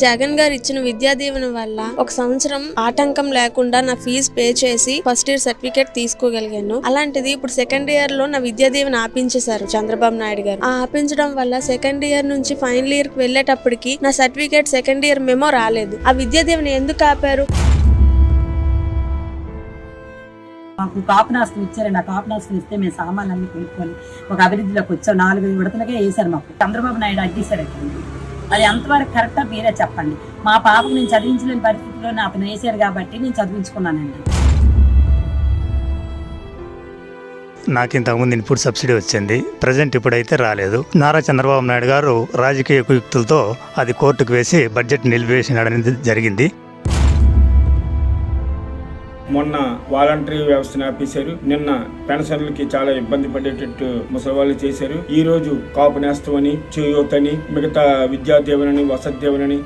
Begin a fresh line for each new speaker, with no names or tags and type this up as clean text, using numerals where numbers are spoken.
జగన్ గారు ఇచ్చిన విద్యా దీవెన వల్ల ఒక సంవత్సరం ఆటంకం లేకుండా నా ఫీజు పే చేసి ఫస్ట్ ఇయర్ సర్టిఫికేట్ తీసుకోగలిగాను. అలాంటిది ఇప్పుడు సెకండ్ ఇయర్ లో నా విద్యా దీవెన ఆపించేశారు చంద్రబాబు నాయుడు గారు. ఆ ఆపించడం వల్ల సెకండ్ ఇయర్ నుంచి ఫైనల్ ఇయర్ కి వెళ్ళేటప్పటికి నా సర్టిఫికేట్ సెకండ్ ఇయర్ మెమో రాలేదు. ఆ విద్యా దీవెన ఎందుకు ఆపారు?
మాకు కాపునాస్తం ఇచ్చారండి. ఆ కాపునాస్తం ఇస్తే మేము సామాన్లన్నీ కొనుక్కొని ఒక అభివృద్ధిలోకి వచ్చాం. 4 విడతలుగా వేశారు మాకు. చంద్రబాబు నాయుడు అడ్డేశారండి. అది ఎంతవరకు కరెక్టా మీరే చెప్పండి. మా పాపకు నేను చదివించలేని పరిస్థితిలోనే అతను వేసారు కాబట్టి నేను చదివించుకున్నానండి.
నాకు ఇంతకుముందు ఇన్పుట్ సబ్సిడీ వచ్చింది, ప్రజెంట్ ఇప్పుడైతే రాలేదు. నారా చంద్రబాబు నాయుడు గారు రాజకీయ కుయుక్తులతో అది కోర్టుకు వేసి బడ్జెట్ నిలిపివేసినాడనేది జరిగింది.
మొన్న వాలంటరీ వ్యవస్థను ఆపేశారు. నిన్న పెన్షన్లకి చాలా ఇబ్బంది పడేటట్టు ముసలివాళ్ళు చేశారు. ఈ రోజు కాపు నేస్తం అని, చేయూతని, మిగతా విద్యా దీవెనని, వసతి దీవెనని